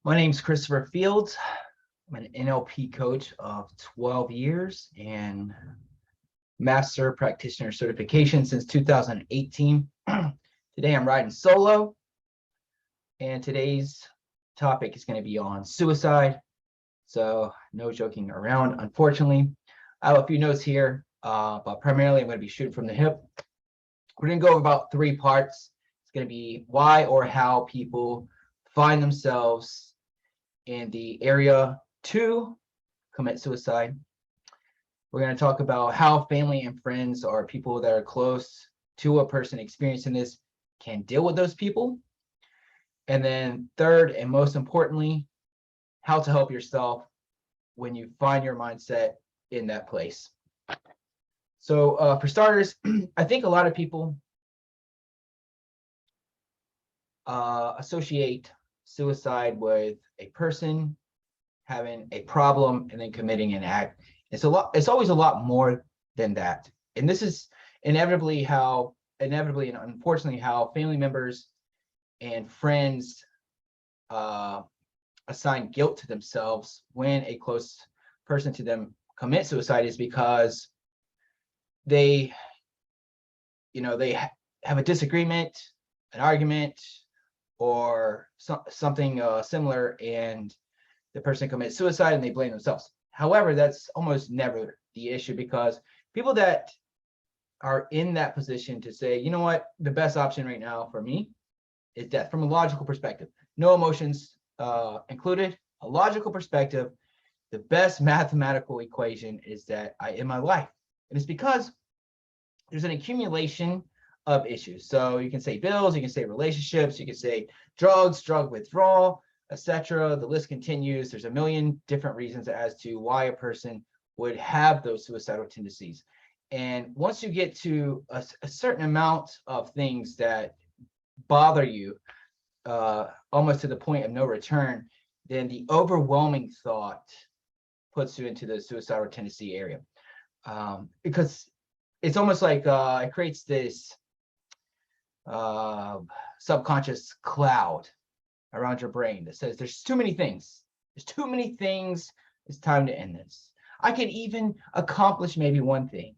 My name's Christopher Fields. I'm an NLP coach of 12 years and master practitioner certification since 2018. Today I'm riding solo, and today's topic is going to be on suicide. So no joking around, unfortunately. I have a few notes here, but primarily I'm going to be shooting from the hip. We're going to go over about three parts. It's going to be why or how people find themselves in the area to commit suicide. We're going to talk about how family and friends or people that are close to a person experiencing this can deal with those people. And then third, and most importantly, how to help yourself when you find your mindset in that place. So for starters, I think a lot of people associate suicide with a person having a problem and then committing an act. It's always a lot more than that. And this is inevitably and unfortunately how family members and friends assign guilt to themselves when a close person to them commits suicide, is because they have a disagreement, an argument, or something similar, and the person commits suicide and they blame themselves. However, that's almost never the issue, because people that are in that position to say, you know what, the best option right now for me is death, from a logical perspective, no emotions included, a logical perspective, the best mathematical equation is that I end my life. And it's because there's an accumulation of issues. So you can say bills, you can say relationships, you can say drugs, drug withdrawal, etc. The list continues. There's a million different reasons as to why a person would have those suicidal tendencies. And once you get to a certain amount of things that bother you, almost to the point of no return, then the overwhelming thought puts you into the suicidal tendency area. Because it's almost like it creates this subconscious cloud around your brain that says there's too many things. There's too many things. It's time to end this. I could even accomplish maybe one thing,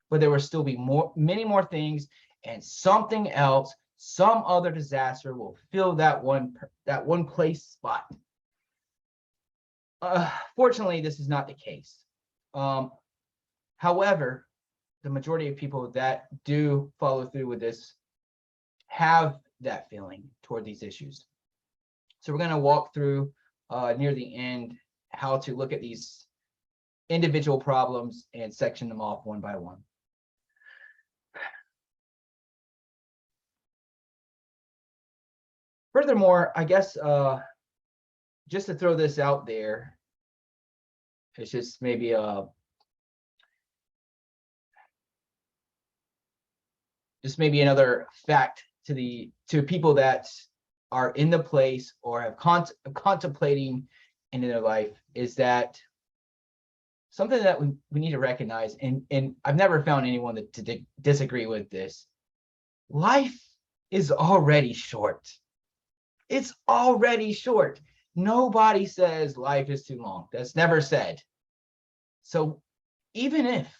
but there will still be many more things, and something else, some other disaster will fill that one place spot. Fortunately, this is not the case. However, the majority of people that do follow through with this have that feeling toward these issues. So we're going to walk through near the end how to look at these individual problems and section them off one by one. Furthermore, I guess just to throw this out there, it's just maybe another fact to people that are in the place or have contemplating in their life, is that something that we need to recognize, and I've never found anyone to disagree with this. Life is already short. It's already short. Nobody says life is too long. That's never said. So even if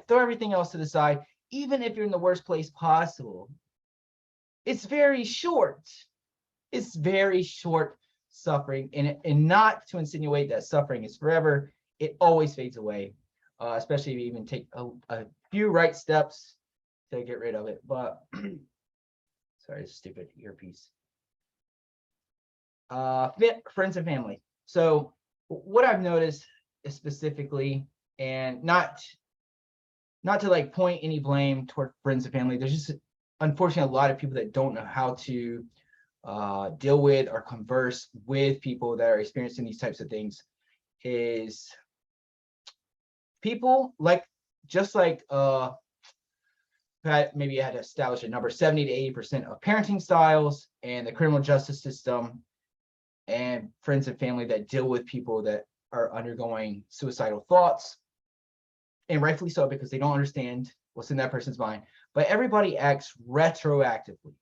throw everything else to the side, even if you're in the worst place possible, it's very short. It's very short suffering, and not to insinuate that suffering is forever. It always fades away, especially if you even take a few right steps to get rid of it. But sorry, stupid earpiece. Friends and family. So what I've noticed specifically, and not to like point any blame toward friends and family, there's just unfortunately a lot of people that don't know how to deal with or converse with people that are experiencing these types of things. Is people maybe I had established a number, 70 to 80% of parenting styles and the criminal justice system and friends and family that deal with people that are undergoing suicidal thoughts, and rightfully so, because they don't understand what's in that person's mind. But everybody acts retroactively.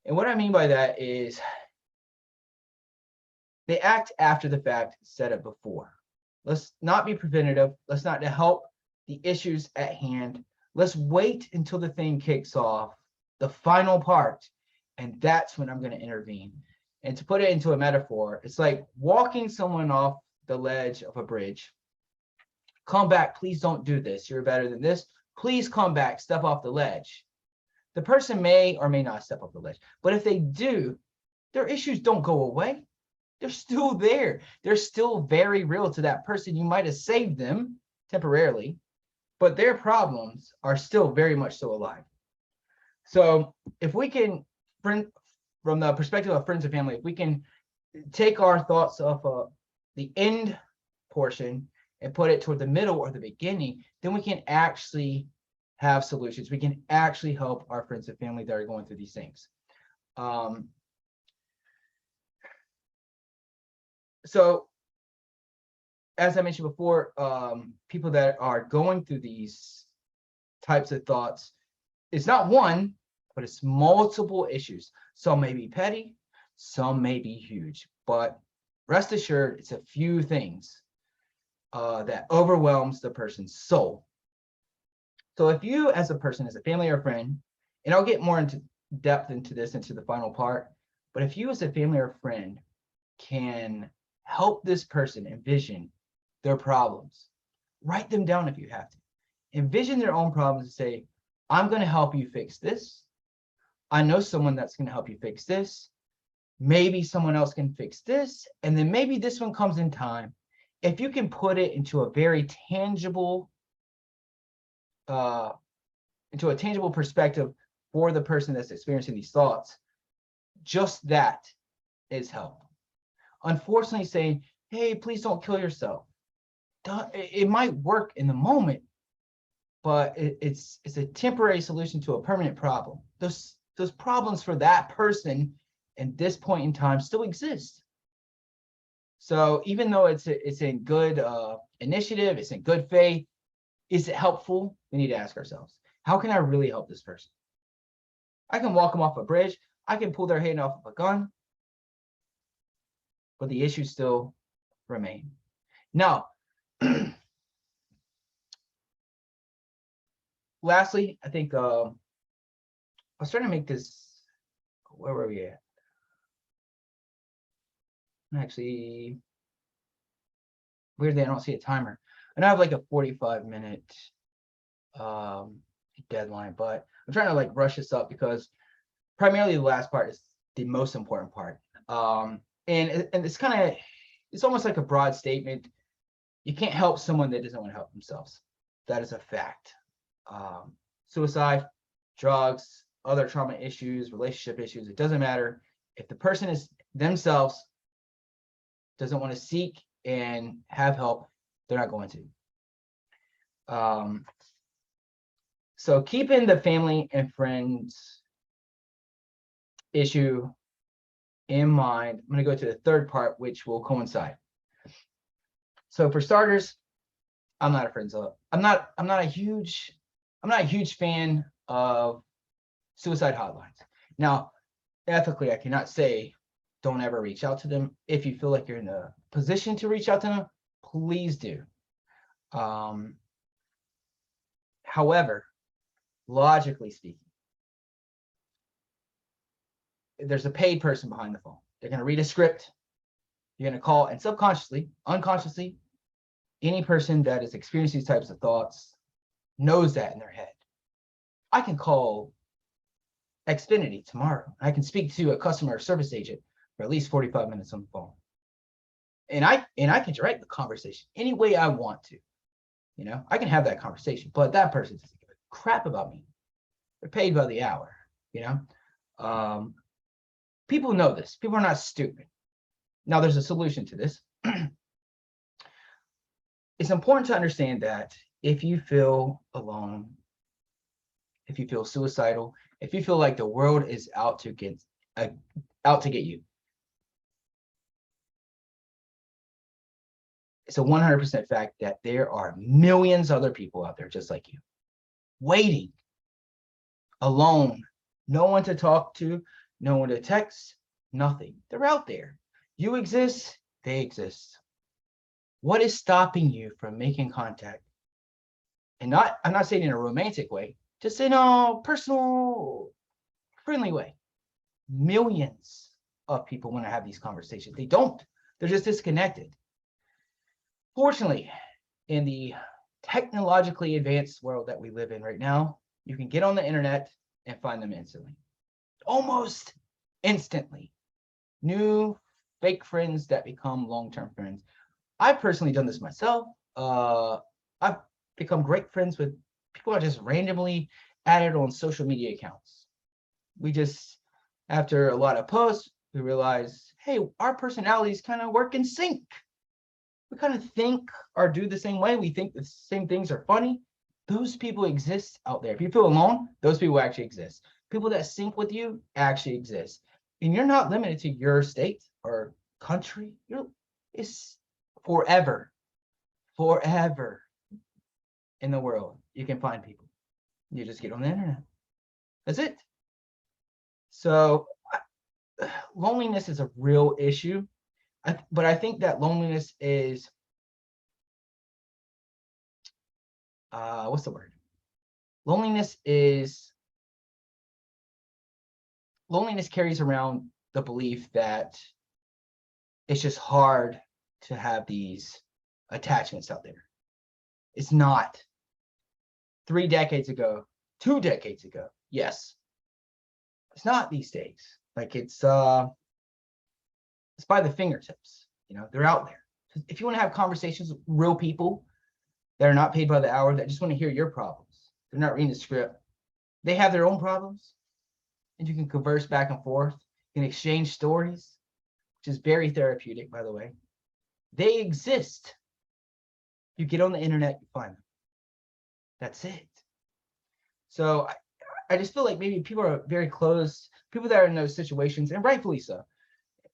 And what I mean by that is They act after the fact instead of before. Let's not be preventative. Let's not help the issues at hand. Let's wait until the thing kicks off, the final part, and that's when I'm going to intervene. And to put it into a metaphor, it's like walking someone off the ledge of a bridge. Come back, please don't do this. You're better than this. Please come back, step off the ledge. The person may or may not step off the ledge, but if they do, their issues don't go away. They're still there. They're still very real to that person. You might have saved them temporarily, but their problems are still very much so alive. So if we can, from the perspective of friends and family, if we can take our thoughts of the end portion and put it toward the middle or the beginning, then we can actually have solutions. We can actually help our friends and family that are going through these things. So as I mentioned before, people that are going through these types of thoughts, it's not one, but it's multiple issues. Some may be petty, some may be huge, but rest assured, it's a few things that overwhelms the person's soul. So if you as a person, as a family or friend, and I'll get more into depth into this, into the final part, but if you as a family or friend can help this person envision their problems, write them down if you have to. Envision their own problems and say, I'm going to help you fix this. I know someone that's going to help you fix this. Maybe someone else can fix this. And then maybe this one comes in time. If you can put it into a very tangible, perspective for the person that's experiencing these thoughts, just that is help. Unfortunately, saying, hey, please don't kill yourself. It might work in the moment, but it's a temporary solution to a permanent problem. Those problems for that person at this point in time still exist. So even though it's in good initiative, it's in good faith, is it helpful? We need to ask ourselves, how can I really help this person? I can walk them off a bridge. I can pull their hand off of a gun, but the issues still remain. Now, lastly, I think I was trying to make this, where were we at? Actually, weirdly, I don't see a timer. And I have like a 45-minute deadline, but I'm trying to like rush this up because primarily the last part is the most important part. And it's kind of, it's almost like a broad statement. You can't help someone that doesn't want to help themselves. That is a fact. Suicide, drugs, other trauma issues, relationship issues, it doesn't matter. If the person is themselves doesn't want to seek and have help, they're not going to. So keeping the family and friends issue in mind, I'm going to go to the third part, which will coincide. So for starters, I'm not a friend of. I'm not a huge fan of suicide hotlines. Now, ethically, I cannot say don't ever reach out to them. If you feel like you're in a position to reach out to them, please do. However, logically speaking, there's a paid person behind the phone. They're going to read a script. You're going to call, and subconsciously, unconsciously, any person that is experiencing these types of thoughts knows that in their head. I can call Xfinity tomorrow. I can speak to a customer service agent for at least 45 minutes on the phone. And I can direct the conversation any way I want to. You know, I can have that conversation, but that person doesn't give a crap about me. They're paid by the hour, you know. People know this. People are not stupid. Now, there's a solution to this. It's important to understand that if you feel alone, if you feel suicidal, if you feel like the world is out to get you, it's a 100% fact that there are millions of other people out there just like you, waiting, alone, no one to talk to, no one to text, nothing. They're out there. You exist, they exist. What is stopping you from making contact? And I'm not saying in a romantic way, just in a personal, friendly way. Millions of people want to have these conversations. They don't. They're just disconnected. Fortunately, in the technologically advanced world that we live in right now, you can get on the internet and find them instantly. Almost instantly. New fake friends that become long-term friends. I've personally done this myself. I've become great friends with people I just randomly added on social media accounts. We just, after a lot of posts, we realized, hey, our personalities kind of work in sync. We kind of think or do the same way. We think the same things are funny. Those people exist out there. If you feel alone, those people actually exist. People that sync with you actually exist. And you're not limited to your state or country. It's forever in the world. You can find people. You just get on the internet. That's it. So loneliness is a real issue. But I think that loneliness is, what's the word? Loneliness carries around the belief that it's just hard to have these attachments out there. It's not. 3 decades ago, 2 decades ago, yes. It's not these days. Like it's by the fingertips. You know, they're out there. If you want to have conversations with real people that are not paid by the hour, that just want to hear your problems, they're not reading the script. They have their own problems, and you can converse back and forth. You can exchange stories, which is very therapeutic, by the way. They exist. You get on the internet, you find them. That's it. So I just feel like maybe people are very close, people that are in those situations, and rightfully so.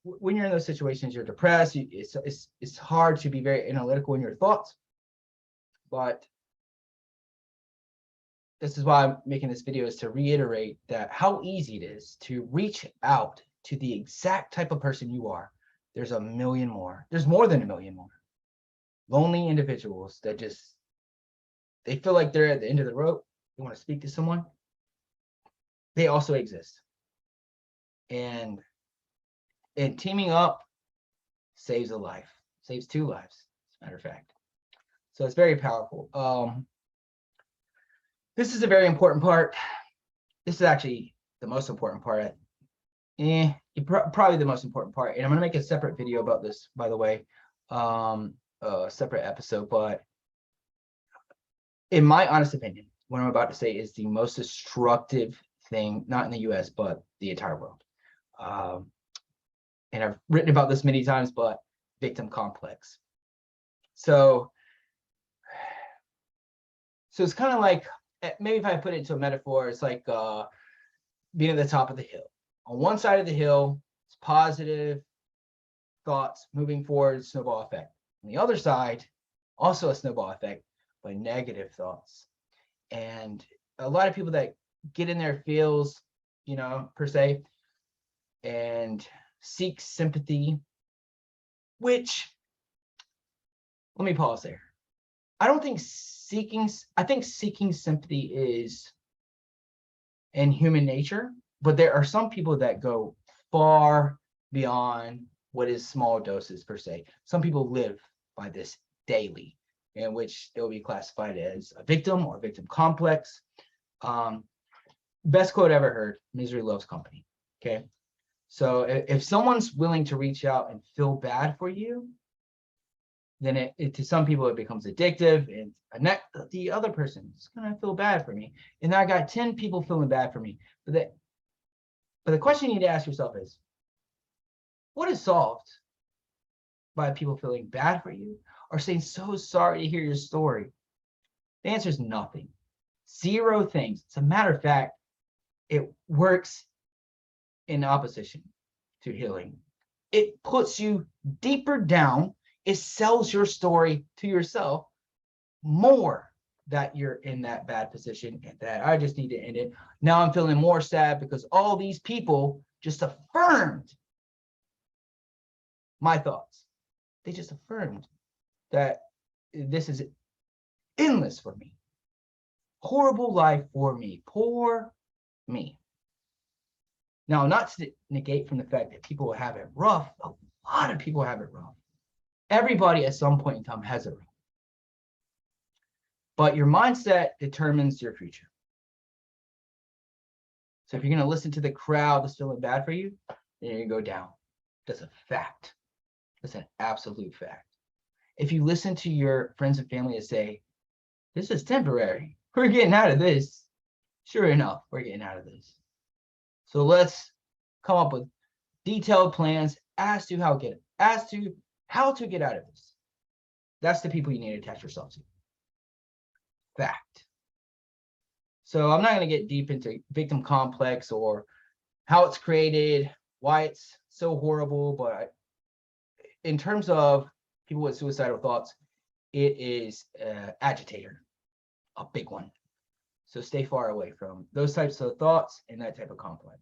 When you're in those situations, you're depressed. It's hard to be very analytical in your thoughts. But this is why I'm making this video, is to reiterate that how easy it is to reach out to the exact type of person you are. There's a million more. There's more than a million more lonely individuals that just, they feel like they're at the end of the rope. They want to speak to someone. They also exist. And teaming up saves a life, saves 2 lives, as a matter of fact. So it's very powerful. This is a very important part. This is actually the most important part. Probably the most important part. And I'm going to make a separate video about this, by the way, a separate episode. But in my honest opinion, what I'm about to say is the most destructive thing, not in the US, but the entire world. And I've written about this many times, but victim complex. So it's kind of like, maybe if I put it into a metaphor, it's like being at the top of the hill. On one side of the hill, it's positive thoughts moving forward, snowball effect. On the other side, also a snowball effect, but negative thoughts. And a lot of people that get in their feels, you know, per se, and seek sympathy, which, let me pause there. I think seeking sympathy is in human nature, but there are some people that go far beyond what is small doses per se. Some people live by this daily, in which they'll be classified as a victim or victim complex. Best quote ever heard: misery loves company. Okay. So if someone's willing to reach out and feel bad for you, then to some people it becomes addictive, and the other person is gonna feel bad for me. And I got 10 people feeling bad for me. But the question you need to ask yourself is, what is solved by people feeling bad for you or saying so sorry to hear your story? The answer is nothing. 0 things. As a matter of fact, it works in opposition to healing. It puts you deeper down. It sells your story to yourself more, that you're in that bad position and that I just need to end it. Now I'm feeling more sad because all these people just affirmed my thoughts. They just affirmed that this is endless for me. Horrible life for me. Poor me. Now, not to negate from the fact that people have it rough. A lot of people have it rough. Everybody at some point in time has it rough. But your mindset determines your future. So if you're going to listen to the crowd that's feeling bad for you, then you're going to go down. That's a fact. That's an absolute fact. If you listen to your friends and family and say, this is temporary, we're getting out of this. Sure enough, we're getting out of this. So let's come up with detailed plans as to how to get out of this. That's the people you need to attach yourself to. Fact. So I'm not going to get deep into victim complex or how it's created, why it's so horrible, but in terms of people with suicidal thoughts, it is an agitator, a big one. So stay far away from those types of thoughts and that type of complex.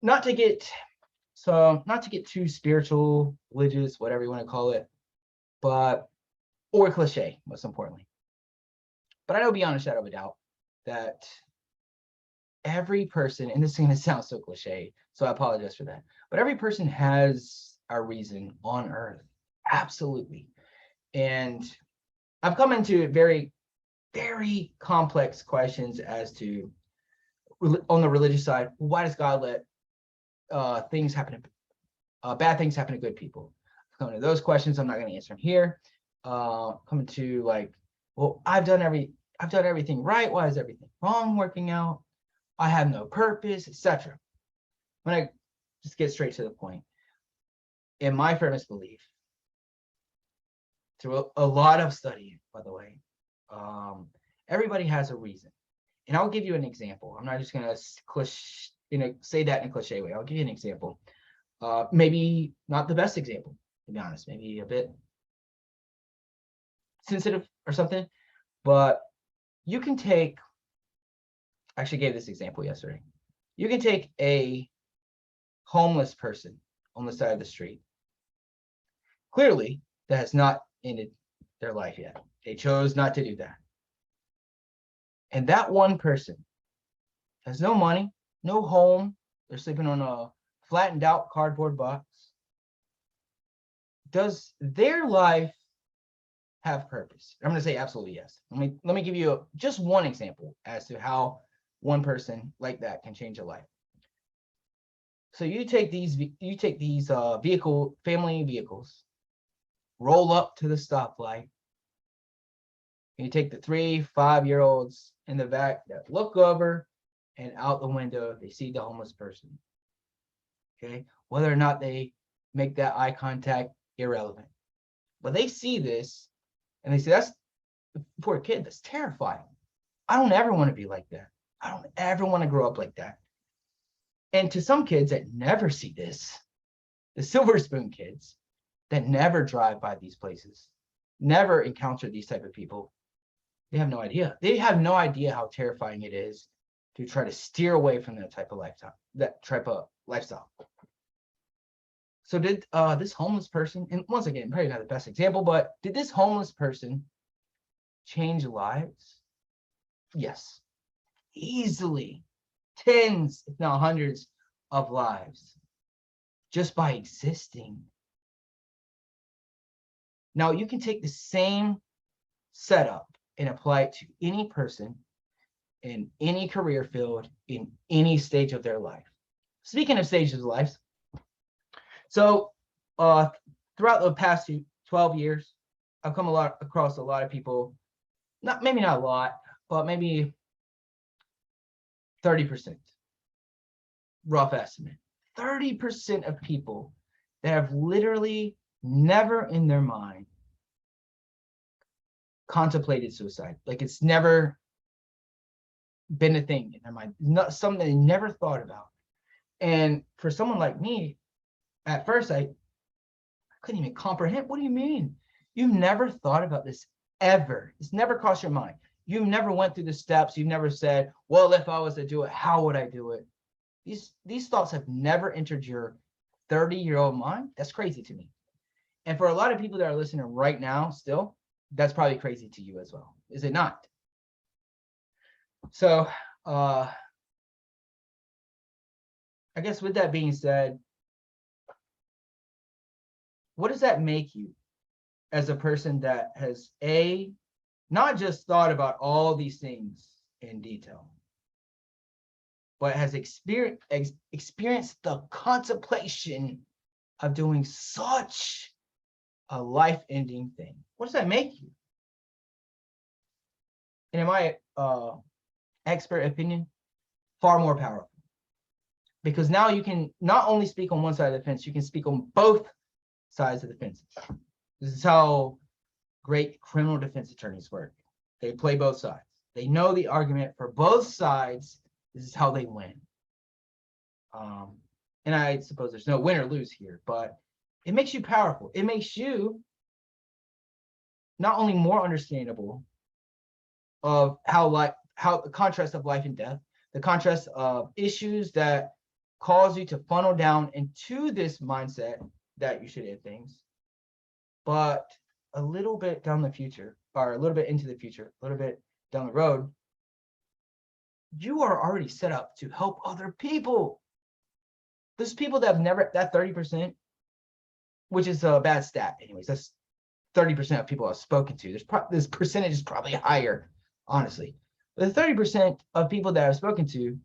Not to get too spiritual, religious, whatever you want to call it, or cliche, most importantly. But I know beyond a shadow of a doubt that every person, and this is going to sound so cliche, so I apologize for that, but every person has a reason on earth. Absolutely. And I've come into very, very complex questions as to, on the religious side, why does God let bad things happen to good people? Coming to those questions, I'm not going to answer them here. Coming to like, well, I've done everything right. Why is everything wrong working out? I have no purpose, etc. When I just get straight to the point, in my firmest belief, through a lot of study, by the way, everybody has a reason. And I'll give you an example. I'm not just going to say that in a cliche way. I'll give you an example. Maybe not the best example, to be honest. Maybe a bit sensitive or something. But you can take, I actually gave this example yesterday. You can take a homeless person on the side of the street. Clearly, that has not ended their life yet. They chose not to do that. And that one person has no money, no home. They're sleeping on a flattened out cardboard box. Does their life have purpose? I'm going to say absolutely yes. Let me give you just one example as to how one person like that can change a life. So you take these family vehicles, roll up to the stoplight, and you take the 3-5-year-olds in the back that look over and out the window, they see the homeless person. Okay, whether or not they make that eye contact, irrelevant. But they see this and they say, that's the poor kid, that's terrifying. I don't ever want to be like that. I don't ever want to grow up like that. And to some kids that never see this, the silver spoon kids that never drive by these places, never encounter these type of people, they have no idea. They have no idea how terrifying it is to try to steer away from that type of lifestyle. So did this homeless person, and once again, probably not the best example, but did this homeless person change lives? Yes, easily. Tens, if not hundreds of lives just by existing. Now you can take the same setup and apply it to any person in any career field in any stage of their life. Speaking of stages of life, so throughout the past 12 years, I've come across a lot of people, maybe not a lot, but maybe 30%, rough estimate. 30% of people that have literally never in their mind contemplated suicide. Like it's never been a thing in their mind, not something they never thought about. And for someone like me, at first I couldn't even comprehend. What do you mean? You've never thought about this ever. It's never crossed your mind. You've never went through the steps. You've never said, well, if I was to do it, how would I do it? These thoughts have never entered your 30-year-old mind. That's crazy to me. And for a lot of people that are listening right now, still, that's probably crazy to you as well. Is it not? So, I guess with that being said, what does that make you as a person that has not just thought about all these things in detail, but has experienced the contemplation of doing such a life-ending thing? What does that make you? And in my expert opinion, far more powerful. Because now you can not only speak on one side of the fence, you can speak on both sides of the fence. This is how great criminal defense attorneys work. They play both sides. They know the argument for both sides. This is how they win. And I suppose there's no win or lose here, but it makes you powerful. It makes you not only more understandable of how the contrast of life and death, the contrast of issues that cause you to funnel down into this mindset that you should end things, but a little bit down the future, or a little bit into the future, a little bit down the road, you are already set up to help other people. There's people that have never, that 30%, which is a bad stat anyways, that's 30% of people I've spoken to. This percentage is probably higher, honestly. The 30% of people that I've spoken to,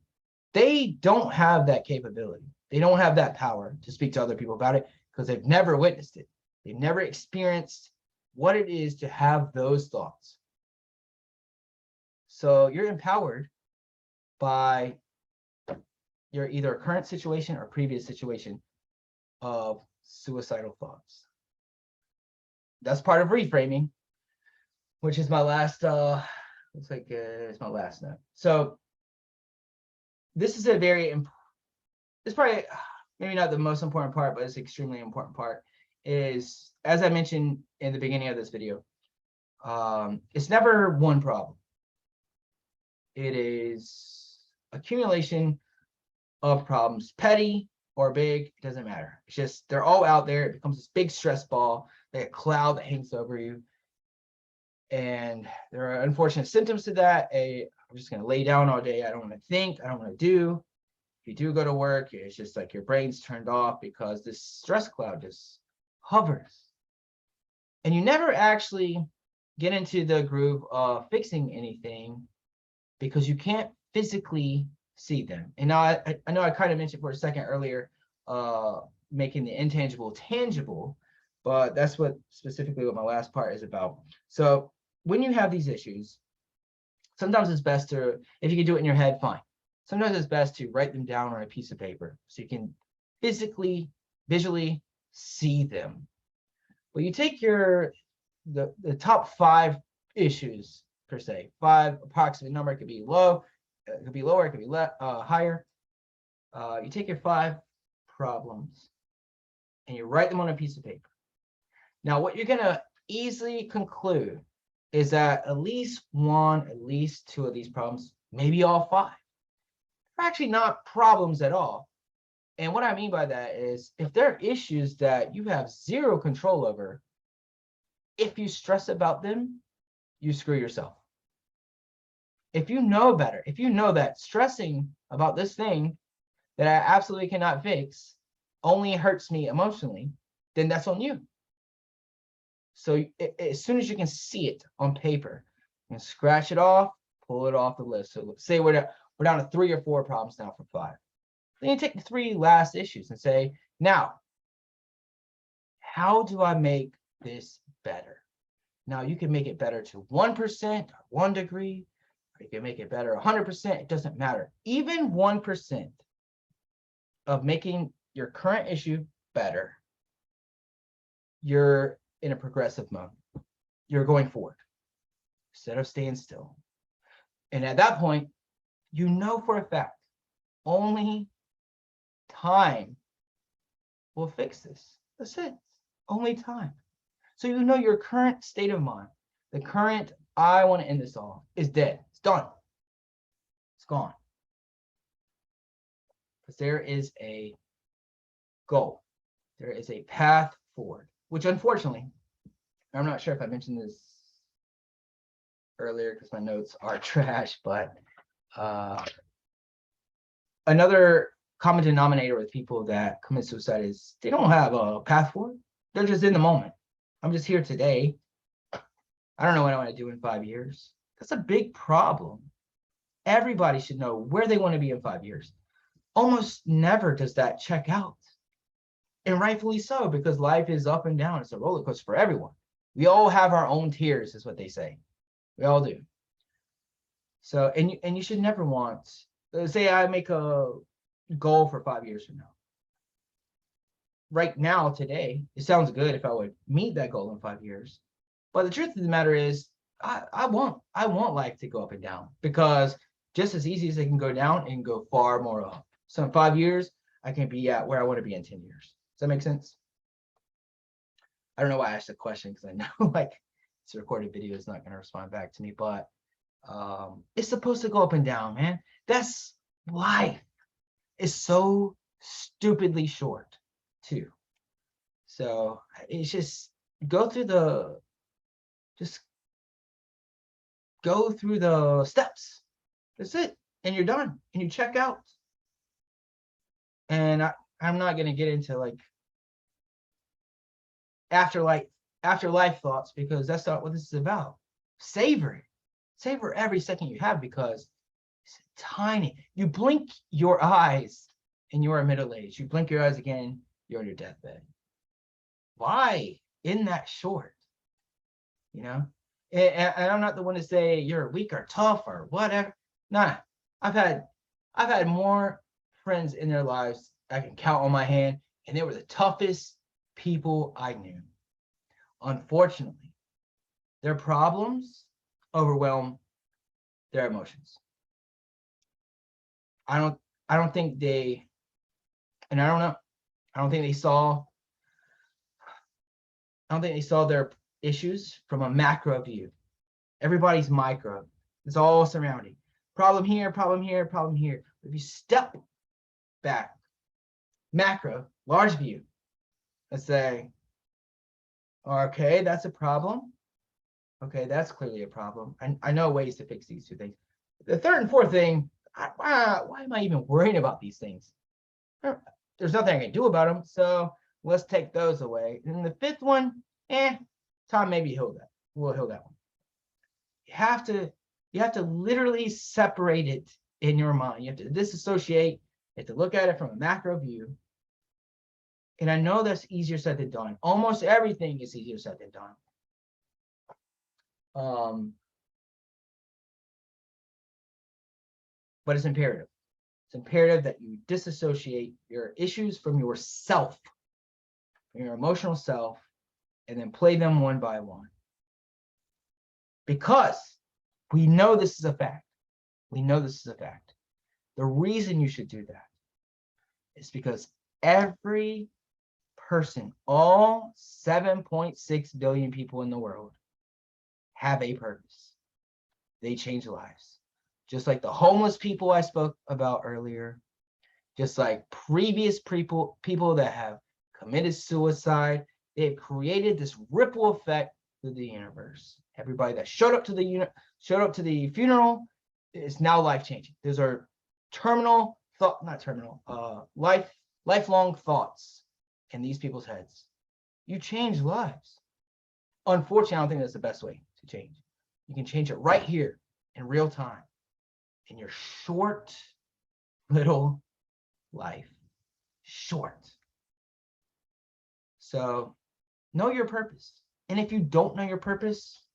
they don't have that capability. They don't have that power to speak to other people about it because they've never witnessed it. They've never experienced what it is to have those thoughts. So you're empowered by your either current situation or previous situation of suicidal thoughts. That's part of reframing, which is my last, looks like it's my last note. So this is it's probably maybe not the most important part, but it's an extremely important part, is, as I mentioned in the beginning of this video, it's never one problem. It is accumulation of problems, petty or big, it doesn't matter. It's just, they're all out there. It becomes this big stress ball, like a cloud that hangs over you. And there are unfortunate symptoms to that. I'm just going to lay down all day. I don't want to think. I don't want to do. If you do go to work, it's just like your brain's turned off because this stress cloud just hovers. And you never actually get into the groove of fixing anything because you can't physically see them. And now I know I kind of mentioned for a second earlier, making the intangible tangible, but that's what specifically what my last part is about. So when you have these issues, sometimes it's best to, if you can do it in your head, fine. Sometimes it's best to write them down on a piece of paper so you can visually see them. But you take the top 5 issues per se, 5 approximate number. It could be low, it could be lower, it could be higher. You take your 5 problems and you write them on a piece of paper. Now, what you're gonna easily conclude is that at least 1, at least 2 of these problems, maybe all 5, are actually not problems at all. And what I mean by that is, if there are issues that you have 0 control over, if you stress about them, you screw yourself. If you know better, if you know that stressing about this thing that I absolutely cannot fix only hurts me emotionally, then that's on you. So as soon as you can see it on paper, you can scratch it off, pull it off the list. So say we're down to 3 or 4 problems now from 5. Then you take the 3 last issues and say, now, how do I make this better? Now you can make it better to 1%, 1 degree, or you can make it better 100%, it doesn't matter. Even 1% of making your current issue better, you're in a progressive mode. You're going forward instead of staying still. And at that point, you know for a fact, only time will fix this. That's it. Only time. So you know your current state of mind, the current I want to end this all, is dead. It's done. It's gone. because there is a goal. There is a path forward, which unfortunately, I'm not sure if I mentioned this earlier because my notes are trash, but another common denominator with people that commit suicide is they don't have a path forward. They're just in the moment. I'm just here today. I don't know what I want to do in 5 years. That's a big problem. Everybody should know where they want to be in 5 years. Almost never does that check out. And rightfully so, because life is up and down. It's a roller coaster for everyone. We all have our own tears, is what they say. We all do. So, and you should never want, say I make a goal for 5 years from now. Right now, today, it sounds good if I would meet that goal in 5 years. But the truth of the matter is, I want life to go up and down, because just as easy as it can go down, it can go far more up. So in 5 years, I can be at where I want to be in 10 years. Does that make sense? I don't know why I asked the question, because I know like it's a recorded video is not going to respond back to me, but it's supposed to go up and down, man. That's life. It's so stupidly short too. So it's just go through the steps. That's it. And you're done. And you check out. And I'm not going to get into like afterlife thoughts, because that's not what this is about. Savor it. Savor every second you have, because it's tiny. You blink your eyes and you are middle age. You blink your eyes again, you're on your deathbed. Why in that short? You know? And I'm not the one to say you're weak or tough or whatever. Nah, I've had more friends in their lives I can count on my hand, and they were the toughest people I knew. Unfortunately, their problems overwhelm their emotions. I don't think they, and I don't know, I don't think they saw their issues from a macro view. Everybody's micro. It's all surrounding. Problem here, problem here, problem here. If you step back, macro, large view, let's say, okay, that's a problem. Okay, that's clearly a problem. I know ways to fix these two things. The third and fourth thing, why am I even worrying about these things? There's nothing I can do about them, so let's take those away. And the fifth one, time maybe heal that. We'll heal that one. You have to literally separate it in your mind. You have to disassociate. You have to look at it from a macro view. And I know that's easier said than done. Almost everything is easier said than done. But it's imperative. It's imperative that you disassociate your issues from yourself, from your emotional self, and then play them one by one. Because we know this is a fact. We know this is a fact. The reason you should do that is because every person, all 7.6 billion people in the world, have a purpose. They change lives. Just like the homeless people I spoke about earlier, just like previous people that have committed suicide, they've created this ripple effect through the universe. Everybody that showed up to the funeral is now life-changing. Those are lifelong thoughts in these people's heads. You change lives. Unfortunately, I don't think that's the best way to change. You can change it right here in real time in your short little life. Short. So know your purpose. And if you don't know your purpose,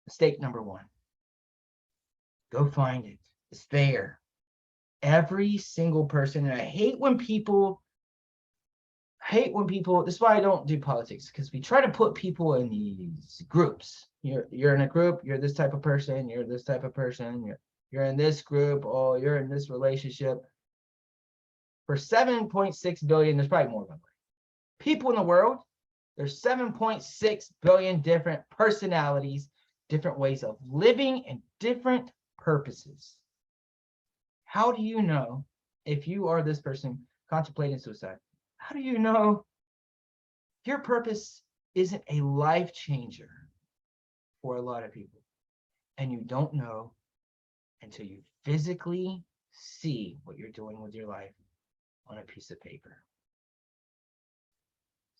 mistake number one, go find it. It's there. Every single person. And I hate when people, this is why I don't do politics, because we try to put people in these groups. You're in a group, you're this type of person, you're this type of person, you're in this group, oh, you're in this relationship. For 7.6 billion, there's probably more than that. People in the world, there's 7.6 billion different personalities, different ways of living, and different purposes. How do you know if you are this person contemplating suicide, how do you know your purpose isn't a life changer for a lot of people? And you don't know until you physically see what you're doing with your life on a piece of paper.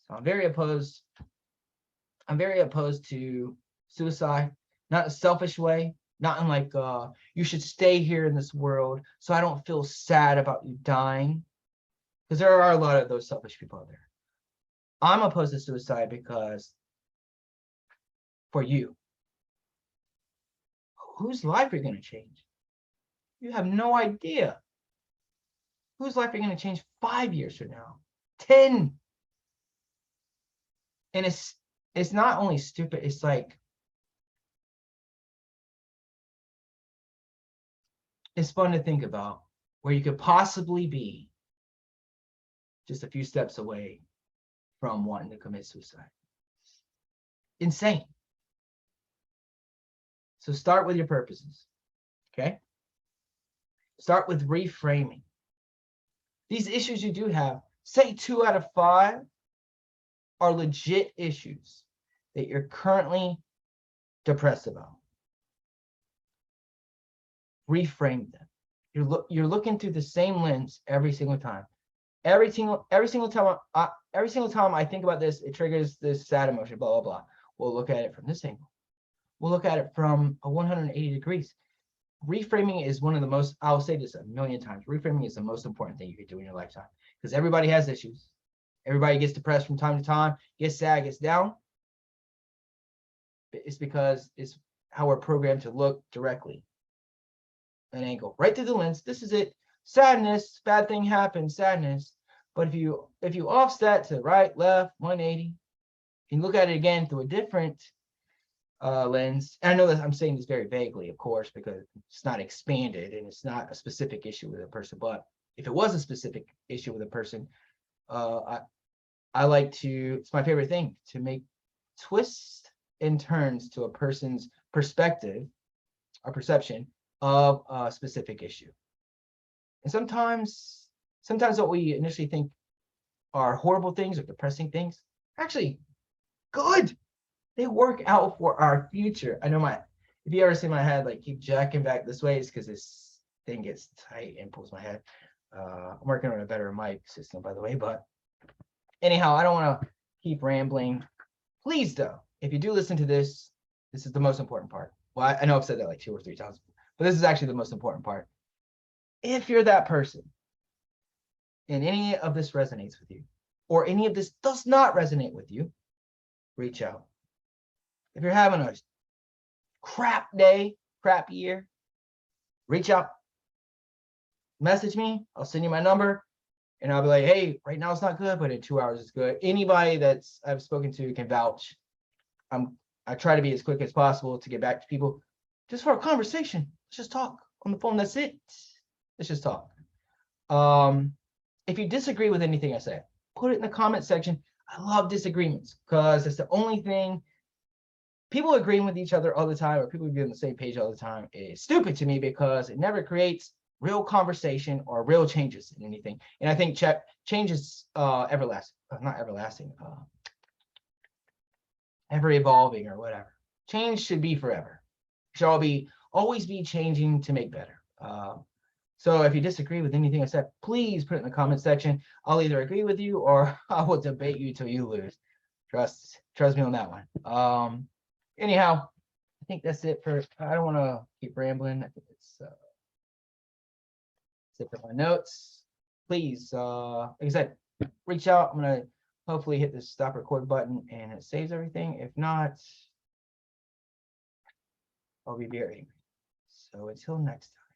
So I'm very opposed to suicide, not in a selfish way, not in like you should stay here in this world so I don't feel sad about you dying, because there are a lot of those selfish people out there. I'm opposed to suicide because for you, whose life are you going to change? You have no idea whose life are you going to change 5 years from now, 10. And it's not only stupid, it's like, it's fun to think about where you could possibly be just a few steps away from wanting to commit suicide. Insane. So start with your purposes, okay? Start with reframing. These issues you do have, say 2 out of 5 are legit issues that you're currently depressed about. Reframe them. You're looking through the same lens every single time. Every single time I think about this, it triggers this sad emotion, blah, blah, blah. We'll look at it from this angle. We'll look at it from a 180 degrees. Reframing is one of the most, I'll say this a million times, reframing is the most important thing you could do in your lifetime, because everybody has issues. Everybody gets depressed from time to time, gets sad, gets down. It's because it's how we're programmed to look directly, an angle, right through the lens. This is it. Sadness, bad thing happened, sadness. But if you offset to right, left, 180, and look at it again through a different lens, and I know that I'm saying this very vaguely, of course, because it's not expanded and it's not a specific issue with a person. But if it was a specific issue with a person, I like to, it's my favorite thing to make twists and turns to a person's perspective or perception of a specific issue. And sometimes what we initially think are horrible things or depressing things, actually good. They work out for our future. I know if you ever see my head like keep jacking back this way, it's because this thing gets tight and pulls my head. I'm working on a better mic system, by the way, but anyhow, I don't want to keep rambling. Please, though, if you do listen to this, this is the most important part. Well, I know I've said that like 2 or 3 times, but this is actually the most important part. If you're that person and any of this resonates with you, or any of this does not resonate with you, reach out. If you're having a crap day, crap year, reach out. Message me. I'll send you my number. And I'll be like, hey, right now it's not good, but in 2 hours it's good. Anybody that's I've spoken to can vouch. I try to be as quick as possible to get back to people just for a conversation. Let's just talk on the phone. That's it. Let's just talk. If you disagree with anything I say, put it in the comment section. I love disagreements because it's the only thing. People agreeing with each other all the time, or people being on the same page all the time, is stupid to me because it never creates real conversation or real changes in anything. And I think change is everlasting, not everlasting, ever evolving or whatever. Change should be forever. It should always be changing to make better. So if you disagree with anything I said, please put it in the comment section. I'll either agree with you or I will debate you till you lose. Trust me on that one. Anyhow, I think that's it for, I don't want to keep rambling. I think it's it for my notes. Please, like I said, reach out. I'm going to hopefully hit the stop record button and it saves everything. If not, I'll be very angry. So until next time.